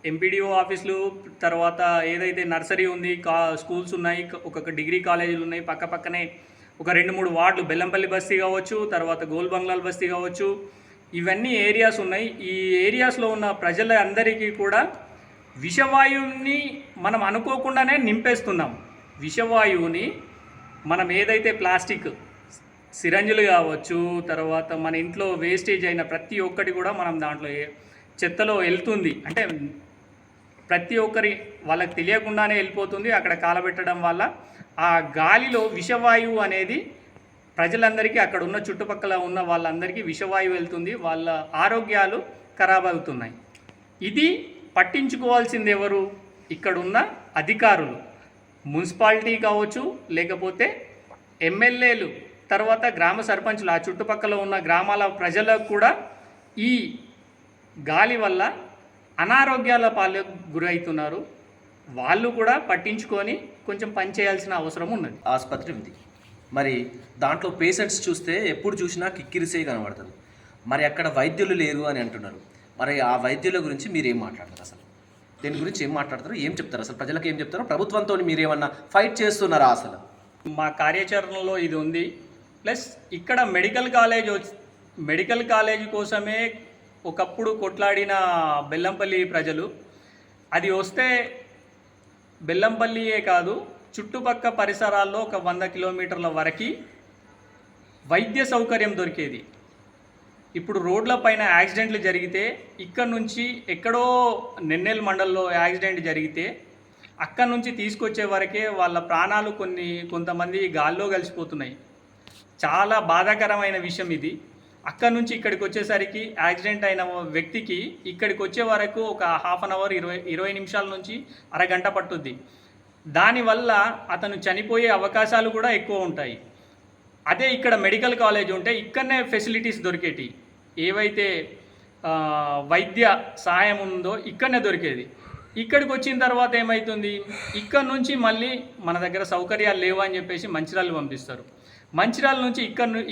ఎంపీడీఓ ఆఫీసులు, తర్వాత ఏదైతే నర్సరీ ఉంది, స్కూల్స్ ఉన్నాయి, ఒక్కొక్క డిగ్రీ కాలేజీలు ఉన్నాయి, పక్కనే ఒక 2-3 వార్డులు, బెల్లంపల్లి బస్తీ కావచ్చు, తర్వాత గోల్ బంగ్లాల్ బస్తీ కావచ్చు, ఇవన్నీ ఏరియాస్ ఉన్నాయి. ఈ ఏరియాస్లో ఉన్న ప్రజలందరికీ కూడా విషవాయువుని మనం అనుకోకుండానే నింపేస్తున్నాం. విషవాయువుని మనం ఏదైతే ప్లాస్టిక్ సిరంజులు కావచ్చు, తర్వాత మన ఇంట్లో వేస్టేజ్ అయిన ప్రతి ఒక్కటి కూడా మనం దాంట్లో చెత్తలో వెళ్తుంది. అంటే ప్రతి ఒక్కరి వాళ్ళకి తెలియకుండానే వెళ్ళిపోతుంది. అక్కడ కాలబెట్టడం వల్ల ఆ గాలిలో విషవాయువు అనేది ప్రజలందరికీ, అక్కడ ఉన్న చుట్టుపక్కల ఉన్న వాళ్ళందరికీ విషవాయువు వెళ్తుంది. వాళ్ళ ఆరోగ్యాలు ఖరాబ్ అవుతున్నాయి. ఇది పట్టించుకోవాల్సింది ఎవరు? ఇక్కడున్న అధికారులు, మున్సిపాలిటీ కావచ్చు, లేకపోతే ఎమ్మెల్యేలు, తర్వాత గ్రామ సర్పంచులు, ఆ చుట్టుపక్కల ఉన్న గ్రామాల ప్రజలకు కూడా ఈ గాలి వల్ల అనారోగ్యాల పాలకు గురవుతున్నారు. వాళ్ళు కూడా పట్టించుకొని కొంచెం పని చేయాల్సిన అవసరం ఉన్నది. ఆసుపత్రి ఉంది, మరి దాంట్లో పేషెంట్స్ చూస్తే ఎప్పుడు చూసినా కిక్కిరిసే కనబడుతుంది. మరి అక్కడ వైద్యులు లేరు అని అంటున్నారు. మరి ఆ వైద్యుల గురించి మీరు ఏం మాట్లాడతారు? అసలు దీని గురించి ఏం మాట్లాడతారు, ఏం చెప్తారు? అసలు ప్రజలకు ఏం చెప్తారో, ప్రభుత్వంతో మీరు ఏమన్నా ఫైట్ చేస్తున్నారా? అసలు మా కార్యాచరణలో ఇది ఉంది. ప్లస్ ఇక్కడ మెడికల్ కాలేజ్ కోసమే ఒకప్పుడు కొట్లాడిన బెల్లంపల్లి ప్రజలు, అది వస్తే బెల్లంపల్లియే కాదు, చుట్టుపక్క పరిసరాల్లో ఒక 100 కిలోమీటర్ల వరకు వైద్య సౌకర్యం దొరికేది. ఇప్పుడు రోడ్ల పైన యాక్సిడెంట్లు జరిగితే ఇక్కడ నుంచి ఎక్కడో నెన్నెల్ మండల్లో యాక్సిడెంట్ జరిగితే అక్కడ నుంచి తీసుకొచ్చే వరకే వాళ్ళ ప్రాణాలు కొంతమంది గాల్లో కలిసిపోతున్నాయి. చాలా బాధాకరమైన విషయం ఇది. అక్కడ నుంచి ఇక్కడికి వచ్చేసరికి యాక్సిడెంట్ అయిన వ్యక్తికి ఇక్కడికి వచ్చే వరకు ఒక హాఫ్ అన్ అవర్ 20 నిమిషాల నుంచి అరగంట పట్టుద్ది. దానివల్ల అతను చనిపోయే అవకాశాలు కూడా ఎక్కువ ఉంటాయి. అదే ఇక్కడ మెడికల్ కాలేజ్ ఉంటే ఇక్కడనే ఫెసిలిటీస్ దొరికేటి, ఏవైతే వైద్య సహాయం ఉందో ఇక్కడనే దొరికేది. ఇక్కడికి వచ్చిన తర్వాత ఏమవుతుంది, ఇక్కడ నుంచి మళ్ళీ మన దగ్గర సౌకర్యాలు లేవు అని చెప్పేసి మంచిర్యాల పంపిస్తారు. మంచిర్యాల నుంచి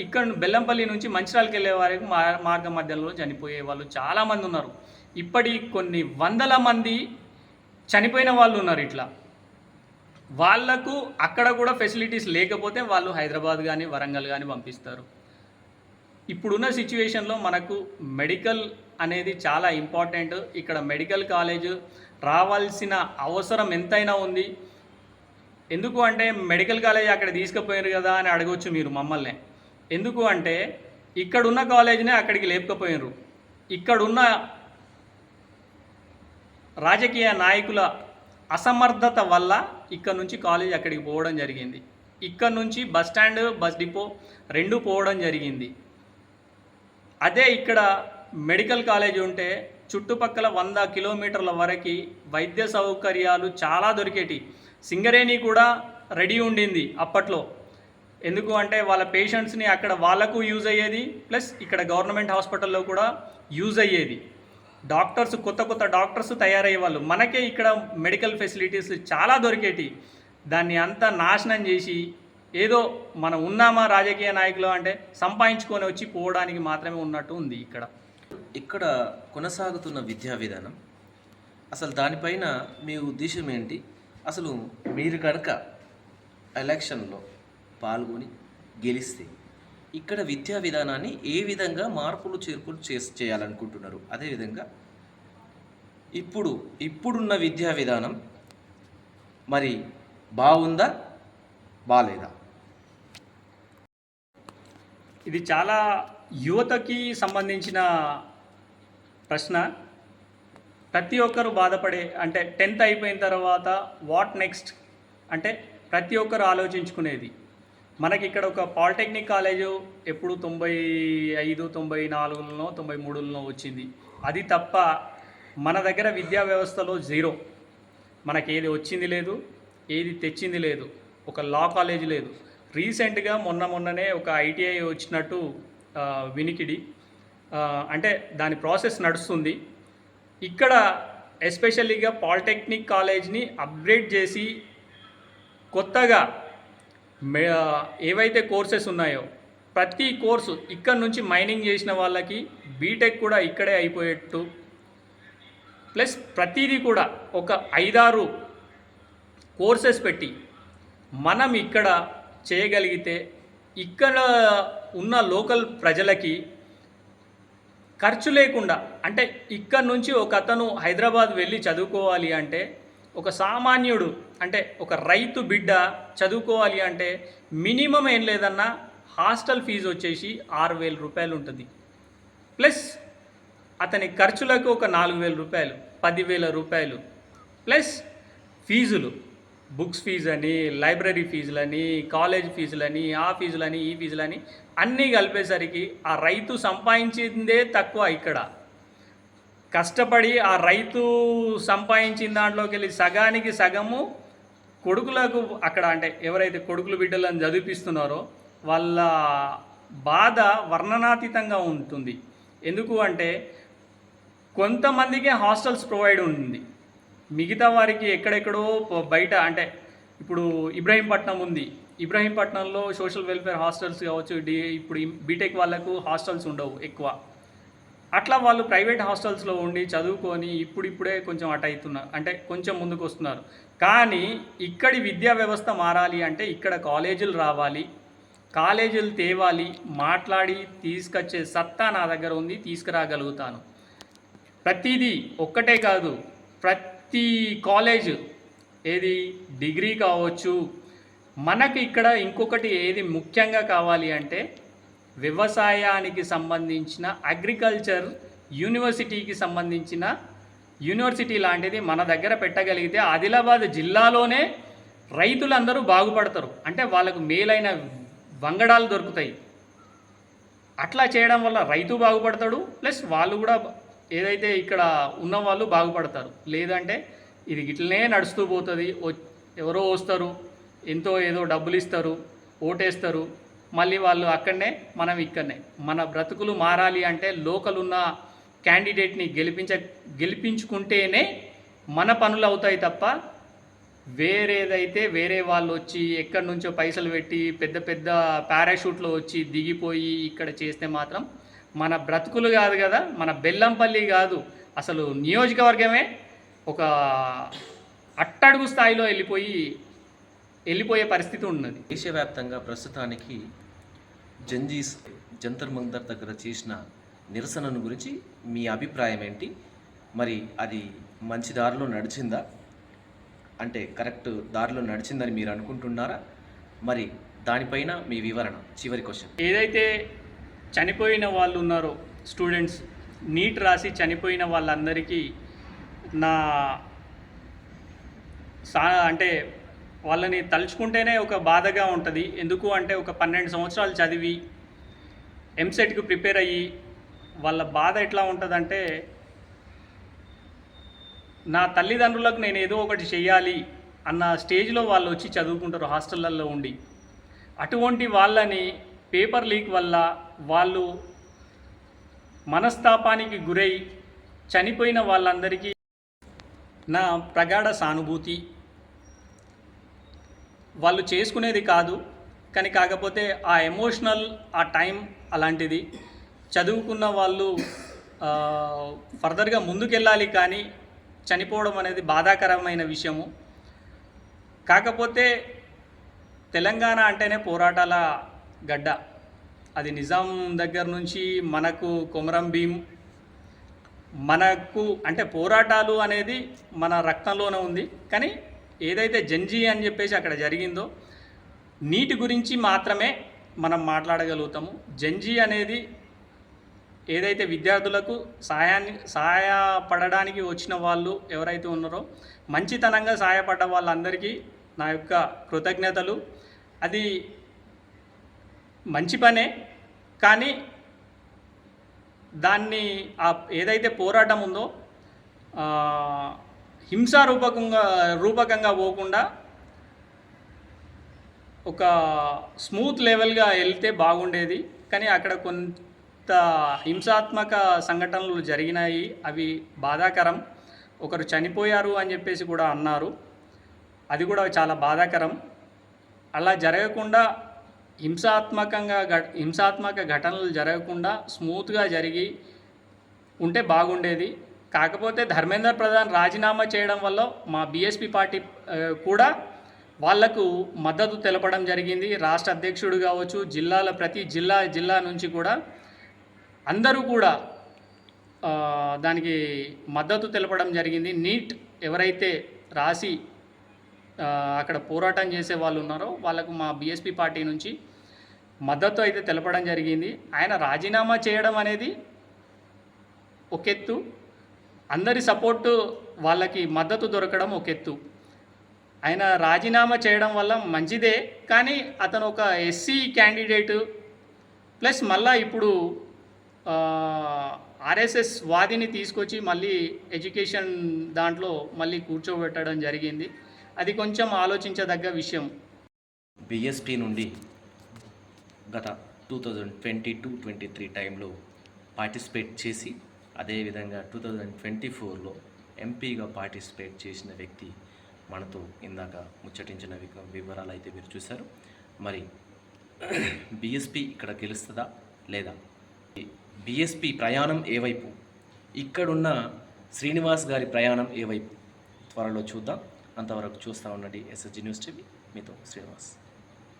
ఇక్కడ బెల్లంపల్లి నుంచి మంచిర్యాలకి వెళ్ళే వరకు మార్గ మధ్యలో చనిపోయే వాళ్ళు చాలామంది ఉన్నారు. ఇప్పటి కొన్ని వందల మంది చనిపోయిన వాళ్ళు ఉన్నారు. ఇట్లా వాళ్లకు అక్కడ కూడా ఫెసిలిటీస్ లేకపోతే వాళ్ళు హైదరాబాద్ కానీ వరంగల్ కానీ పంపిస్తారు. ఇప్పుడున్న సిచ్యువేషన్లో మనకు మెడికల్ అనేది చాలా ఇంపార్టెంట్. ఇక్కడ మెడికల్ కాలేజ్ రావాల్సిన అవసరం ఎంతైనా ఉంది. ఎందుకు అంటే మెడికల్ కాలేజ్ అక్కడ తీసుకుపోయారు కదా అని అడగవచ్చు మీరు మమ్మల్ని. ఎందుకు అంటే ఇక్కడున్న కాలేజ్నే అక్కడికి లేపకపోయారు. ఇక్కడున్న రాజకీయ నాయకుల అసమర్థత వల్ల ఇక్కడ నుంచి కాలేజ్ అక్కడికి పోవడం జరిగింది. ఇక్కడ నుంచి బస్ స్టాండ్, బస్ డిపో రెండు పోవడం జరిగింది. అదే ఇక్కడ మెడికల్ కాలేజ్ ఉంటే చుట్టుపక్కల 100 కిలోమీటర్ల వరకు వైద్య సౌకర్యాలు చాలా దొరికేటి. సింగరేణి కూడా రెడీ ఉండింది అప్పట్లో. ఎందుకు అంటే వాళ్ళ పేషెంట్స్ని అక్కడ వాళ్ళకు యూజ్ అయ్యేది, ప్లస్ ఇక్కడ గవర్నమెంట్ హాస్పిటల్లో కూడా యూజ్ అయ్యేది. డాక్టర్స్ కొత్త డాక్టర్స్ తయారయ్యేవాళ్ళు. మనకే ఇక్కడ మెడికల్ ఫెసిలిటీస్ చాలా దొరికేటి. దాన్ని అంతా నాశనం చేసి ఏదో మనం ఉన్నామా రాజకీయ నాయకులు అంటే సంపాదించుకొని వచ్చి పోవడానికి మాత్రమే ఉన్నట్టు ఉంది. ఇక్కడ కొనసాగుతున్న విద్యా విధానం అసలు దానిపైన మీ ఉద్దేశం ఏంటి? అసలు మీరు కనుక ఎలక్షన్లో పాల్గొని గెలిస్తే ఇక్కడ విద్యా విధానాన్ని ఏ విధంగా మార్పులు చేర్పులు చేయాలనుకుంటున్నారు? అదేవిధంగా ఇప్పుడున్న విద్యా విధానం మరి బాగుందా బాలేదా? ఇది చాలా యువతకి సంబంధించిన ప్రశ్న. ప్రతి ఒక్కరు బాధపడే, అంటే 10th అయిపోయిన తర్వాత వాట్ నెక్స్ట్ అంటే ప్రతి ఒక్కరు ఆలోచించుకునేది. మనకి ఇక్కడ ఒక పాలిటెక్నిక్ కాలేజు ఎప్పుడు 95, 94, 93లో వచ్చింది. అది తప్ప మన దగ్గర విద్యా వ్యవస్థలో జీరో. మనకి ఏది వచ్చింది లేదు, ఏది తెచ్చింది లేదు. ఒక లా కాలేజ్ లేదు. రీసెంట్గా మొన్ననే ఒక ఐటీఐ వచ్చినట్టు వినికిడి. అంటే దాని ప్రాసెస్ నడుస్తుంది. ఇక్కడ ఎస్పెషల్లీగా పాలిటెక్నిక్ కాలేజ్ని అప్గ్రేడ్ చేసి కొత్తగా ఏవైతే కోర్సెస్ ఉన్నాయో ప్రతి కోర్సు ఇక్కడ నుంచి మైనింగ్ చేసిన వాళ్ళకి బీటెక్ కూడా ఇక్కడే అయిపోయేట్టు, ప్లస్ ప్రతిదీ కూడా ఒక 5-6 కోర్సెస్ పెట్టి మనం ఇక్కడ చేయగలిగితే ఇక్కడ ఉన్న లోకల్ ప్రజలకి ఖర్చు లేకుండా, అంటే ఇక్కడ నుంచి ఒక అతను హైదరాబాద్ వెళ్ళి చదువుకోవాలి అంటే, ఒక సామాన్యుడు అంటే ఒక రైతు బిడ్డ చదువుకోవాలి అంటే మినిమం ఏం లేదన్నా హాస్టల్ ఫీజు వచ్చేసి 6,000 రూపాయలు ఉంటుంది. ప్లస్ అతని ఖర్చులకు ఒక 4,000 రూపాయలు, 10,000 రూపాయలు, ప్లస్ ఫీజులు, బుక్స్ ఫీజు అని, లైబ్రరీ ఫీజులని, కాలేజ్ ఫీజులని, ఆ ఫీజులని, ఈ ఫీజులని అన్నీ కలిపేసరికి ఆ రైతు సంపాదించిందే తక్కువ. ఇక్కడ కష్టపడి ఆ రైతు సంపాదించిన దాంట్లోకి వెళ్ళి సగానికి సగము కొడుకులకు అక్కడ, అంటే ఎవరైతే కొడుకులు బిడ్డలను చదివిపిస్తున్నారో వాళ్ళ బాధ వర్ణనాతీతంగా ఉంటుంది. ఎందుకు అంటే కొంతమందికే హాస్టల్స్ ప్రొవైడ్ ఉంది, మిగతా వారికి ఎక్కడెక్కడో బయట, అంటే ఇప్పుడు ఇబ్రహీంపట్నం ఉంది. ఇబ్రహీంపట్నంలో సోషల్ వెల్ఫేర్ హాస్టల్స్ కావచ్చు, ఇప్పుడు బీటెక్ వాళ్ళకు హాస్టల్స్ ఉండవు ఎక్కువ. అట్లా వాళ్ళు ప్రైవేట్ హాస్టల్స్లో ఉండి చదువుకొని ఇప్పుడిప్పుడే కొంచెం అటు అవుతున్నారు, అంటే కొంచెం ముందుకు వస్తున్నారు. కానీ ఇక్కడి విద్యా వ్యవస్థ మారాలి అంటే ఇక్కడ కాలేజీలు రావాలి, కాలేజీలు తేవాలి, మాట్లాడి తీసుకొచ్చే సత్తా నా దగ్గర ఉంది, తీసుకురాగలుగుతాను. ప్రతిదీ ఒక్కటే కాదు, ప్రతి కాలేజ్ ఏది డిగ్రీ కావచ్చు. మనకి ఇక్కడ ఇంకొకటి ఏది ముఖ్యంగా కావాలి అంటే వ్యవసాయానికి సంబంధించిన అగ్రికల్చర్ యూనివర్సిటీకి సంబంధించిన యూనివర్సిటీ లాంటిది మన దగ్గర పెట్టగలిగితే ఆదిలాబాద్ జిల్లాలోనే రైతులందరూ బాగుపడతారు. అంటే వాళ్ళకు మేలైన వంగడాలు దొరుకుతాయి. అట్లా చేయడం వల్ల రైతు బాగుపడతాడు, ప్లస్ వాళ్ళు కూడా ఏదైతే ఇక్కడ ఉన్న వాళ్ళు బాగుపడతారు. లేదంటే ఇది ఇట్లనే నడుస్తూ పోతుంది. ఎవరో వస్తారు, ఎంతో ఏదో డబ్బులు ఇస్తారు, ఓటేస్తారు, మళ్ళీ వాళ్ళు అక్కడనే మనం ఇక్కడనే. మన బ్రతుకులు మారాలి అంటే లోకల్ ఉన్న క్యాండిడేట్ని గెలిపించుకుంటేనే మన పనులు అవుతాయి తప్ప వేరే వాళ్ళు వచ్చి ఎక్కడి నుంచో పైసలు పెట్టి పెద్ద పెద్ద పారాషూట్లో వచ్చి దిగిపోయి ఇక్కడ చేస్తే మాత్రం మన బ్రతుకులు కాదు కదా, మన బెల్లంపల్లి కాదు, అసలు నియోజకవర్గమే ఒక అట్టడుగు స్థాయిలో వెళ్ళిపోయే పరిస్థితి ఉన్నది. దేశవ్యాప్తంగా ప్రస్తుతానికి జంతర్ మంతర్ దగ్గర చేసిన నిరసనను గురించి మీ అభిప్రాయం ఏంటి? మరి అది మంచి దారిలో నడిచిందా? అంటే కరెక్ట్ దారిలో నడిచిందని మీరు అనుకుంటున్నారా? మరి దానిపైన మీ వివరణ. చివరి క్వశ్చన్. ఏదైతే చనిపోయిన వాళ్ళు ఉన్నారో స్టూడెంట్స్, నీట్ రాసి చనిపోయిన వాళ్ళందరికీ అంటే వాళ్ళని తలుచుకుంటేనే ఒక బాధగా ఉంటుంది. ఎందుకు అంటే ఒక 12 సంవత్సరాలు చదివి ఎంసెట్కి ప్రిపేర్ అయ్యి వాళ్ళ బాధ ఎట్లా ఉంటుందంటే, నా తల్లిదండ్రులకు నేను ఏదో ఒకటి చెయ్యాలి అన్న స్టేజ్లో వాళ్ళు వచ్చి చదువుకుంటారు హాస్టళ్ళల్లో ఉండి. అటువంటి వాళ్ళని పేపర్ లీక్ వల్ల వాళ్ళు మనస్తాపానికి గురై చనిపోయిన వాళ్ళందరికీ నా ప్రగాఢ సానుభూతి. వాళ్ళు చేసుకునేది కాదు, కానీ కాకపోతే ఆ ఎమోషనల్ ఆ టైం అలాంటిది. చదువుకున్న వాళ్ళు ఫర్దర్గా ముందుకెళ్ళాలి, కానీ చనిపోవడం అనేది బాధాకరమైన విషయము. కాకపోతే తెలంగాణ అంటేనే పోరాటాల గడ్డ. అది నిజాం దగ్గర నుంచి మనకు కొమరం భీం, మనకు అంటే పోరాటాలు అనేది మన రక్తంలోనే ఉంది. కానీ ఏదైతే జంజీ అని చెప్పేసి అక్కడ జరిగిందో, నీటి గురించి మాత్రమే మనం మాట్లాడగలుగుతాము. జంజీ అనేది ఏదైతే విద్యార్థులకు సహాయపడడానికి వచ్చిన వాళ్ళు ఎవరైతే ఉన్నారో, మంచితనంగా సహాయపడ్డ వాళ్ళందరికీ నా యొక్క కృతజ్ఞతలు. అది మంచి పనే, కానీ దాన్ని ఏదైతే పోరాటం ఉందో హింసా రూపకంగా పోకుండా ఒక స్మూత్ లెవెల్గా వెళ్తే బాగుండేది. కానీ అక్కడ కొంత హింసాత్మక సంఘటనలు జరిగినాయి, అవి బాధాకరం. ఒకరు చనిపోయారు అని చెప్పేసి కూడా అన్నారు, అది కూడా చాలా బాధాకరం. అలా జరగకుండా హింసాత్మక ఘటనలు జరగకుండా స్మూత్గా జరిగి ఉంటే బాగుండేది. కాకపోతే ధర్మేందర్ ప్రధాన్ రాజీనామా చేయడం వల్ల మా బీఎస్పీ పార్టీ కూడా వాళ్లకు మద్దతు తెలపడం జరిగింది. రాష్ట్ర అధ్యక్షుడు కావచ్చు, ప్రతి జిల్లా నుంచి కూడా అందరూ కూడా దానికి మద్దతు తెలపడం జరిగింది. నీట్ ఎవరైతే రాసి అక్కడ పోరాటం చేసే వాళ్ళు ఉన్నారో వాళ్ళకు మా బీఎస్పీ పార్టీ నుంచి మద్దతు అయితే తెలపడం జరిగింది. ఆయన రాజీనామా చేయడం అనేది ఒక ఎత్తు, అందరి సపోర్టు వాళ్ళకి మద్దతు దొరకడం ఒక ఎత్తు. ఆయన రాజీనామా చేయడం వల్ల మంచిదే, కానీ అతను ఒక ఎస్సీ క్యాండిడేటు ప్లస్ మళ్ళీ ఇప్పుడు ఆర్ఎస్ఎస్ వాదిని తీసుకొచ్చి మళ్ళీ ఎడ్యుకేషన్ దాంట్లో మళ్ళీ కూర్చోబెట్టడం జరిగింది. అది కొంచెం ఆలోచించదగ్గ విషయం. బీఎస్పీ నుండి గత 2022-23 టైంలో పార్టిసిపేట్ చేసి అదేవిధంగా 2024లో ఎంపీగా పార్టిసిపేట్ చేసిన వ్యక్తి మనతో ఇందాక ముచ్చటించిన వివరాలు అయితే మీరు చూశారు. మరి బీఎస్పీ ఇక్కడ గెలుస్తుందా లేదా? బీఎస్పీ ప్రయాణం ఏవైపు, ఇక్కడున్న శ్రీనివాస్ గారి ప్రయాణం ఏవైపు త్వరలో చూద్దాం. అంతవరకు చూస్తూ ఉండండి ఎస్ఎస్జీ న్యూస్ టీవీ. మీతో శ్రీనివాస్.